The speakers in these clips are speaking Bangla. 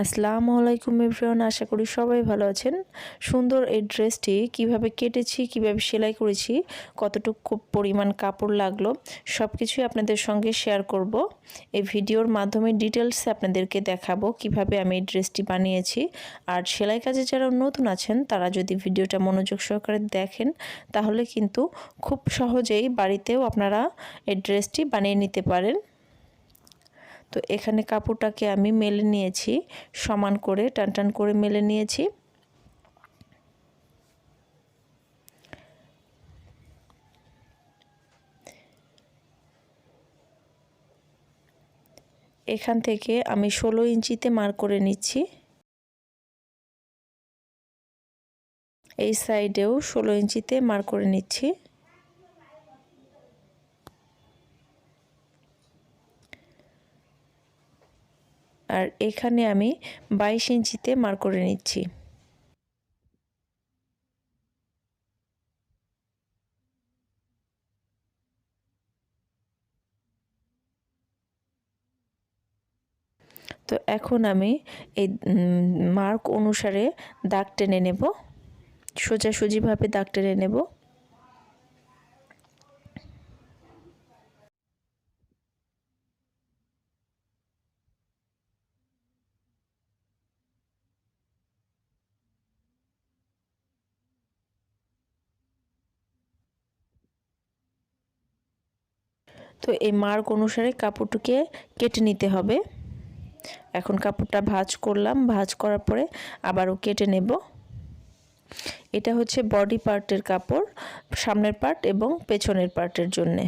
আসসালামু আলাইকুম এভরিওয়ান, আশা করি সবাই ভালো আছেন। সুন্দর এই ড্রেসটি কিভাবে কেটেছি, কিভাবে সেলাই করেছি, কতটুকু পরিমাণ কাপড় লাগলো সব কিছুই আপনাদের সঙ্গে শেয়ার করব। এই ভিডিওর মাধ্যমে ডিটেলসে আপনাদেরকে দেখাবো কিভাবে আমি এই ড্রেসটি বানিয়েছি। আর সেলাই কাজে যারা নতুন আছেন তারা যদি ভিডিওটা মনোযোগ সহকারে দেখেন তাহলে কিন্তু খুব সহজেই বাড়িতেও আপনারা এই ড্রেসটি বানিয়ে নিতে পারেন। তো এখানে কাপড়টাকে আমি মেলে নিয়েছি, সমান করে টান করে মেলে নিয়েছি। এখান থেকে আমি 16 ইঞ্চিতে মার্ক করে নিচ্ছি। এই সাইডেও 16 ইঞ্চিতে মার্ক করে নিচ্ছি। আর এখানে আমি 22 ইঞ্চিতে মার্ক করে নিচ্ছি। তো এখন আমি এই মার্ক অনুসারে দাগ টেনে নেব, সোজাসুজিভাবে দাগ টেনে নেব। তো এই মার্ক অনুসারে কাপড়টিকে কেটে নিতে হবে। এখন কাপড়টা ভাঁজ করলাম, ভাঁজ করার পরে আবারও কেটে নেব। এটা হচ্ছে বডি পার্টের কাপড়, সামনের পার্ট এবং পেছনের পার্টের জন্যে।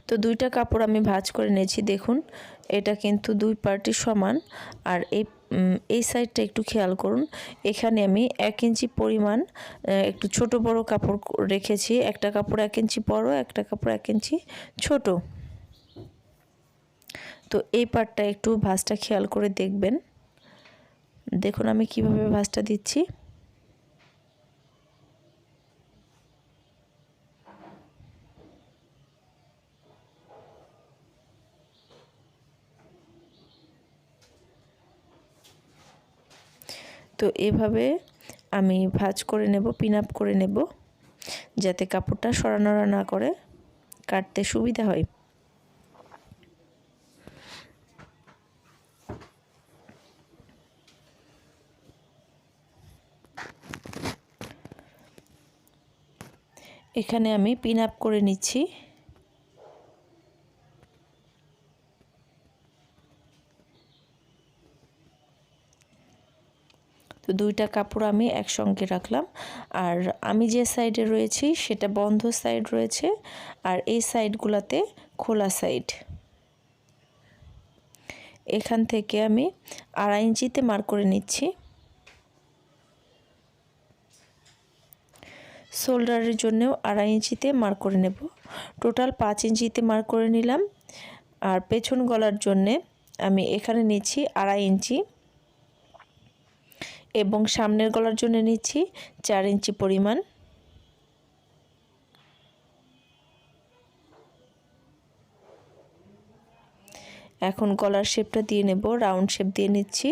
তো দুইটা কাপড় আমি ভাঁজ করে নিয়েছি। দেখুন এটা কিন্তু দুই পার্টই সমান। আর এই সাইডটা একটু খেয়াল করুন, এখানে আমি 1 ইঞ্চি পরিমাণ একটু ছোট বড় কাপড় রেখেছি। একটা কাপড় 1 ইঞ্চি বড়, একটা কাপড় 1 ইঞ্চি ছোট। তো এই পার্টটা একটু ভাঁজটা খেয়াল করে দেখবেন। দেখুন আমি কিভাবে ভাঁজটা দিচ্ছি। তো এভাবে আমি ভাঁজ করে নেব, পিন আপ করে নেব, যাতে কাপড়টা সরানোড়া না করে কাটতে সুবিধা হয়। এখানে আমি পিন আপ করে নিচ্ছি। তো দুইটা কাপড় আমি একসঙ্গে রাখলাম। আর আমি যে সাইডে রয়েছি সেটা বন্ধ সাইড রয়েছে, আর এই সাইডগুলোতে খোলা সাইড। এখান থেকে আমি 2.5 ইঞ্চিতে মার্ক করে নিচ্ছি। শোল্ডারের জন্যও 2.5 ইঞ্চিতে মার্ক করে নেব। টোটাল 5 ইঞ্চিতে মার্ক করে নিলাম। আর পেছন গলার জন্যে আমি এখানে নিচ্ছি 2.5 ইঞ্চি এবং সামনের গলার জন্য নিচ্ছি 4 ইঞ্চি পরিমাণ। এখন গলার শেপটা দিয়ে নেব, রাউন্ড শেপ দিয়ে নিচ্ছি।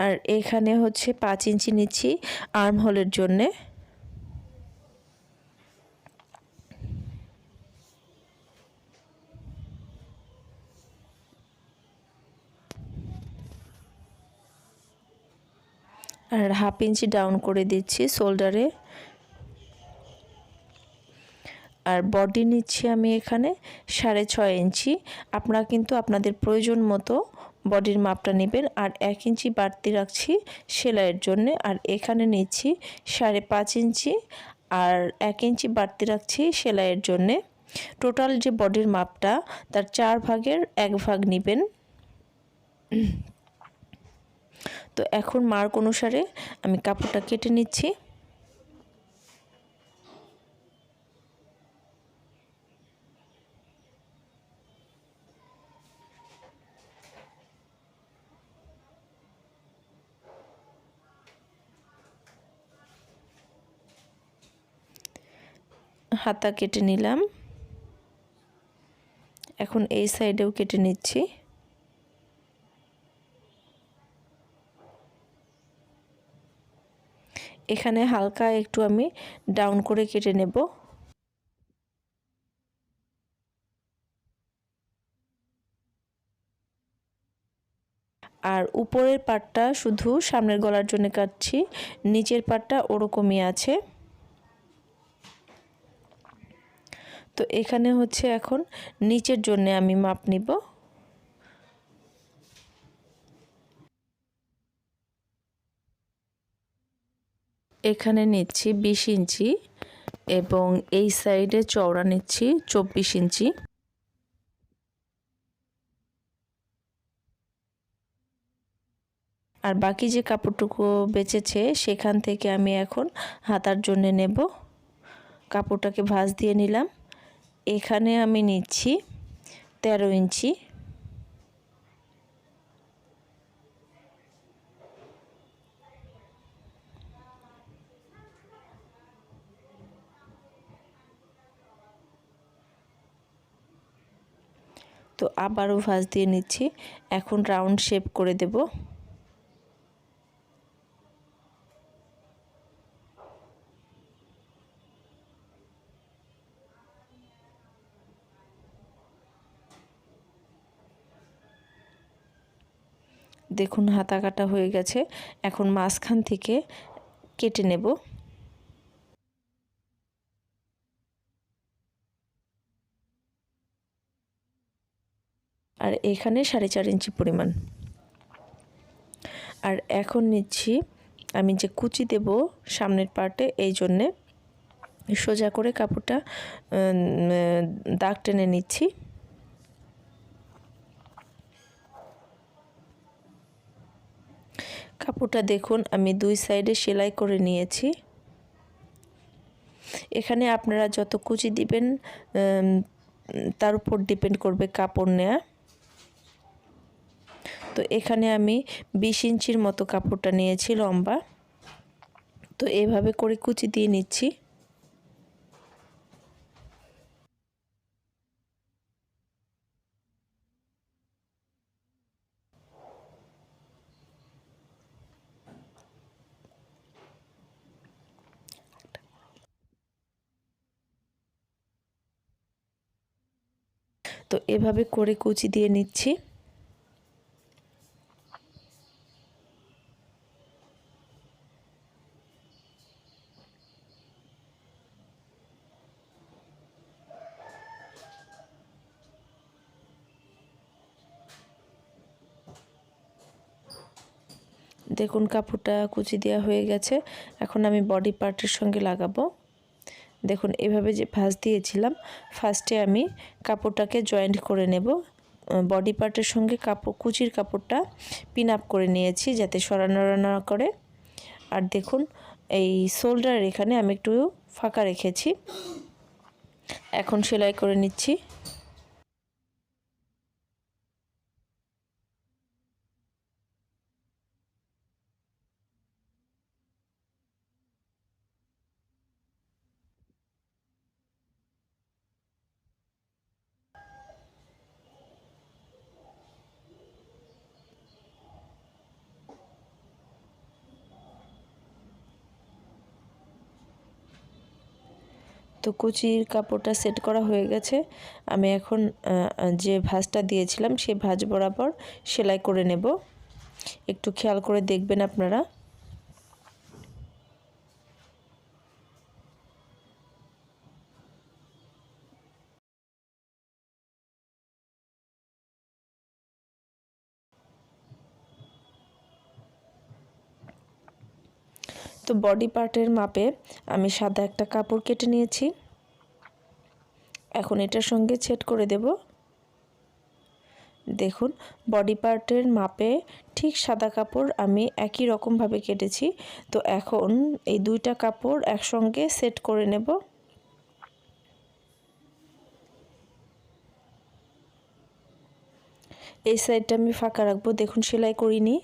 আর এখানে হচ্ছে 5 ইঞ্চি নিচ্ছি আর্ম হোলের জন্যে। আর 1/2 ইঞ্চি ডাউন করে দিচ্ছি শোল্ডারে। আর বডি নিচ্ছি আমি এখানে 6.5 ইঞ্চি। আপনারা কিন্তু আপনাদের প্রয়োজন মতো বডির মাপটা নেবেন। আর 1 ইঞ্চি বাড়তি রাখছি সেলাইয়ের জন্য। আর এখানে নিচ্ছি 5.5 ইঞ্চি আর 1 ইঞ্চি বাড়তি রাখছি সেলাইয়ের জন্যে। টোটাল যে বডির মাপটা তার 4 ভাগের 1 ভাগ নেবেন। তো এখন মার্ক অনুসারে আমি কাপড়টা কেটে নিচ্ছি। হাতা কেটে নিলাম। এখন এই সাইডেও কেটে নিচ্ছি। এখানে হালকা একটু আমি ডাউন করে কেটে নেব। আর উপরের পাটটা শুধু সামনের গলার জন্য কাটছি, নিচের পাটটা ওরকমই আছে। তো এখানে হচ্ছে এখন নিচের জন্য আমি মাপ নিব। এখানে নিচ্ছি 20 ইঞ্চি এবং এই সাইডে চওড়া নিচ্ছি 24 ইঞ্চি। আর বাকি যে কাপড়টুকু বেঁচেছে সেখান থেকে আমি এখন হাতার জন্য নেব। কাপড়টাকে ভাঁজ দিয়ে নিলাম। এখানে আমি নিচ্ছি 13 ইঞ্চি। তো আবারও ভাঁজ দিয়ে নিচ্ছি। এখন রাউন্ড শেপ করে দেব। দেখুন হাতা কাটা হয়ে গেছে। এখন মাঝখান থেকে কেটে নেব। আর এখানে 4.5 ইঞ্চি পরিমাণ। আর এখন নিচ্ছি আমি যে কুচি দেব সামনের পার্টে, এই জন্যে সোজা করে কাপড়টা দাগ টেনে নিচ্ছি। কাপড়টা দেখুন আমি 2 সাইডে সেলাই করে নিয়েছি। এখানে আপনারা যত কুচি দিবেন তার উপর ডিপেন্ড করবে কাপড় নেওয়া। তো এখানে আমি 20 ইঞ্চির মতো কাপড়টা নিয়েছি লম্বা। তো এভাবে করে কুচি দিয়ে নিচ্ছি। তো এভাবে করে কুচি দিয়ে নিচ্ছি। দেখুন কাপড়টা কুচি দেওয়া হয়ে গেছে। এখন আমি বডি পার্টের সঙ্গে লাগাবো। দেখুন এভাবে যে ভাঁজ দিয়েছিলাম, ফার্স্টে আমি কাপড়টাকে জয়েন্ট করে নেব। বডি পার্টের সঙ্গে কুচির কাপড়টা পিন আপ করে নিয়েছি যাতে সরানো না করে। আর দেখুন এই শোল্ডারের এখানে আমি একটু ফাঁকা রেখেছি। এখন সেলাই করে নিচ্ছি। তো কুচির কাপড়টা সেট করা হয়ে গেছে। আমি এখন যে ভাঁজটা দিয়েছিলাম সেই ভাঁজ বরাবর সেলাই করে নেব। একটু খেয়াল করে দেখবেন আপনারা। তো বডি পার্টের মাপে আমি সাদা একটা কাপড় কেটে নিয়েছি। এখন এটার সঙ্গে সেট করে দেব। দেখুন বডি পার্টের মাপে ঠিক সাদা কাপড় আমি একই রকমভাবে কেটেছি। তো এখন এই দুইটা কাপড় একসঙ্গে সেট করে নেব। এই সাইডটা আমি ফাঁকা রাখবো। দেখুন সেলাই করিনি।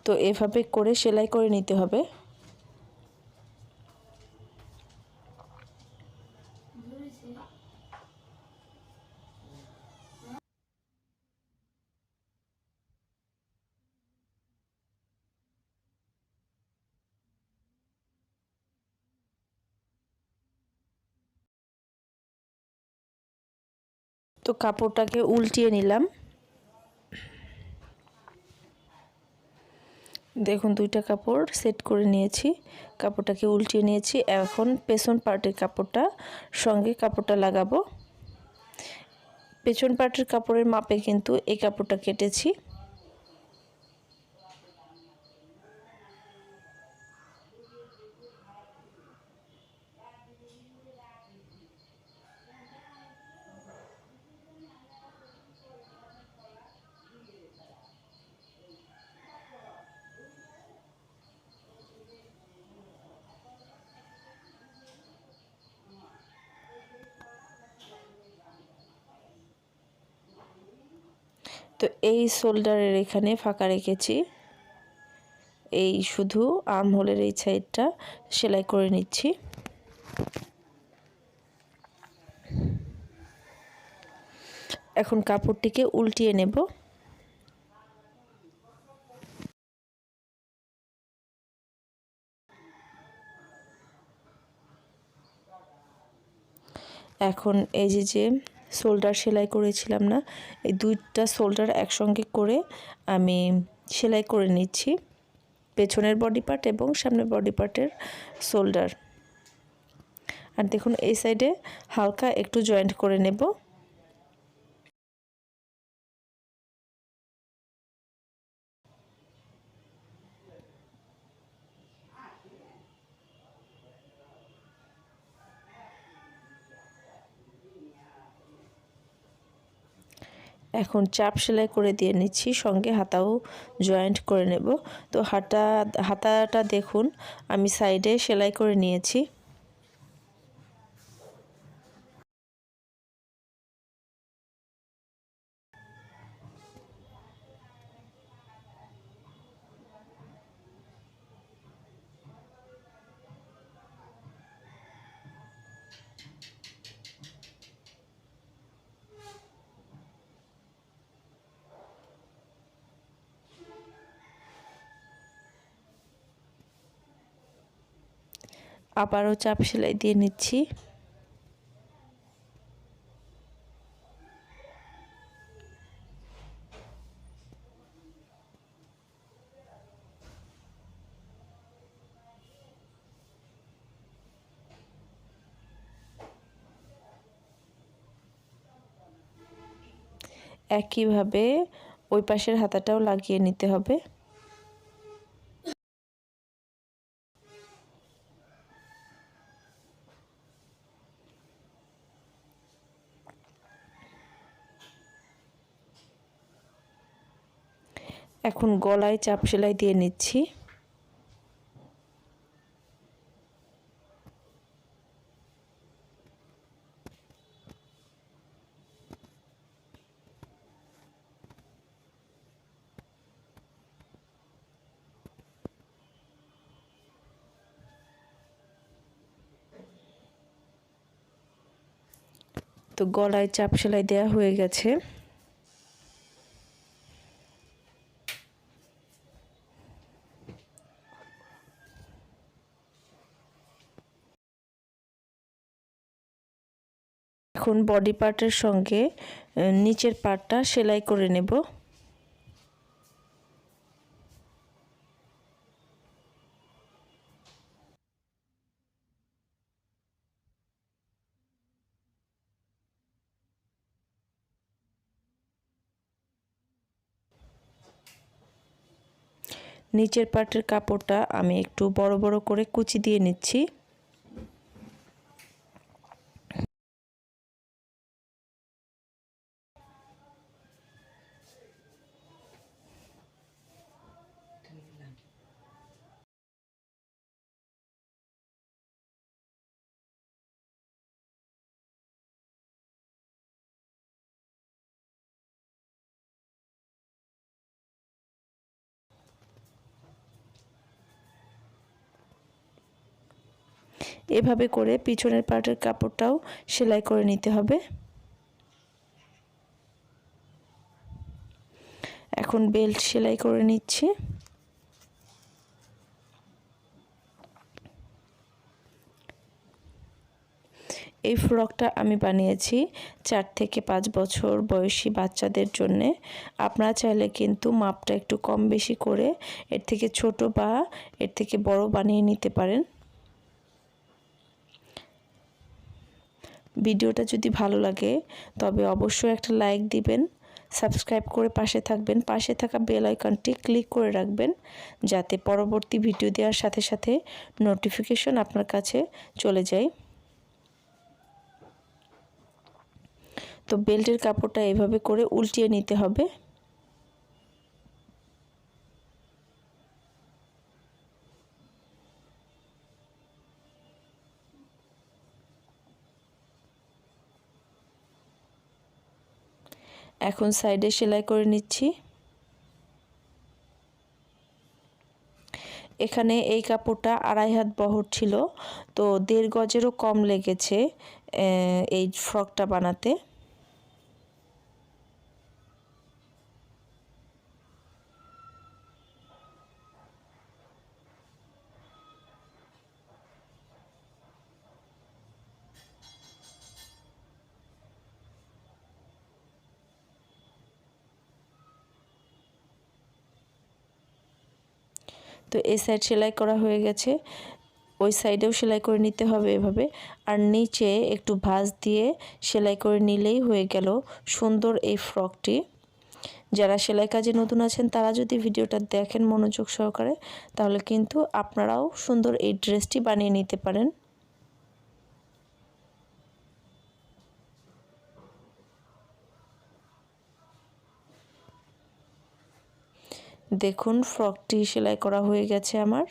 তো এভাবে করে সেলাই করে নিতে হবে। তো কাপড়টাকে উল্টিয়ে নিলাম। দেখুন দুইটা কাপড় সেট করে নিয়েছি, কাপড়টাকে উল্টিয়ে নিয়েছি। এখন পেছন পার্টের কাপড়টা সঙ্গে কাপড়টা লাগাবো। পেছন পার্টের কাপড়ের মাপে কিন্তু এই কাপড়টা কেটেছি। তো এই শোল্ডারের এখানে ফাঁকা রেখেছি, এই শুধু আর্ম হোলের এই সাইডটা সেলাই করে নিচ্ছি। এখন কাপড়টিকে উল্টিয়ে নেব। এখন এই যে শোল্ডার সেলাই করেছিলাম না, এই দুইটা শোল্ডার একসঙ্গে করে আমি সেলাই করে নিচ্ছি, পেছনের বডি পার্ট এবং সামনের বডি পার্টের শোল্ডার। আর দেখুন এই সাইডে হালকা একটু জয়েন্ট করে নেব। এখন চাপ সেলাই করে দিয়ে নিচ্ছি, সঙ্গে হাতাও জয়েন্ট করে নেব। তো হাতাটা দেখুন আমি সাইডে সেলাই করে নিয়েছি। আবারও চাপ সেলাই দিয়ে নিচ্ছি। একইভাবে ওই পাশের হাতাটাও লাগিয়ে নিতে হবে। এখন গলায় চাপ সেলাই দিয়ে নিচ্ছি। তো গলায় চাপ সেলাই দেওয়া হয়ে গেছে। এখন বডি পার্টের সঙ্গে নিচের পার্টটা সেলাই করে নেব। নিচের পার্টের কাপড়টা আমি একটু বড় বড় করে কুচি দিয়ে নিচ্ছি। এভাবে করে পিছনের পার্টের কাপড়টাও সেলাই করে নিতে হবে। এখন বেল্ট সেলাই করে নিচ্ছি। এই ফ্রকটা আমি বানিয়েছি 4 থেকে 5 বছর বয়সী বাচ্চাদের জন্যে। আপনারা চাইলে কিন্তু মাপটা একটু কম বেশি করে এর থেকে ছোট বা এর থেকে বড় বানিয়ে নিতে পারেন। ভিডিওটা যদি ভালো লাগে তবে অবশ্যই একটা লাইক দিবেন, সাবস্ক্রাইব করে পাশে থাকবেন, পাশে থাকা বেল আইকনটি ক্লিক করে রাখবেন যাতে পরবর্তী ভিডিও দেওয়ার সাথে সাথে নোটিফিকেশন আপনার কাছে চলে যায়। তো বেল্টের কাপড়টা এভাবে করে উল্টিয়ে নিতে হবে। এখন সাইডে সেলাই করে নিচ্ছি। এখানে এই কাপড়টা 2.5 হাত বহর ছিল, তো 1.5 গজেরও কম লেগেছে এই ফ্রকটা বানাতে। তো এই সাইড সেলাই করা হয়ে গেছে, ওই সাইডেও সেলাই করে নিতে হবে এভাবে। আর নিচে একটু ভাঁজ দিয়ে সেলাই করে নিলেই হয়ে গেল সুন্দর এই ফ্রকটি। যারা সেলাই কাজে নতুন আছেন তারা যদি ভিডিওটা দেখেন মনোযোগ সহকারে তাহলে কিন্তু আপনারাও সুন্দর এই ড্রেসটি বানিয়ে নিতে পারেন। দেখুন ফ্রকটি সেলাই করা হয়ে গেছে আমার।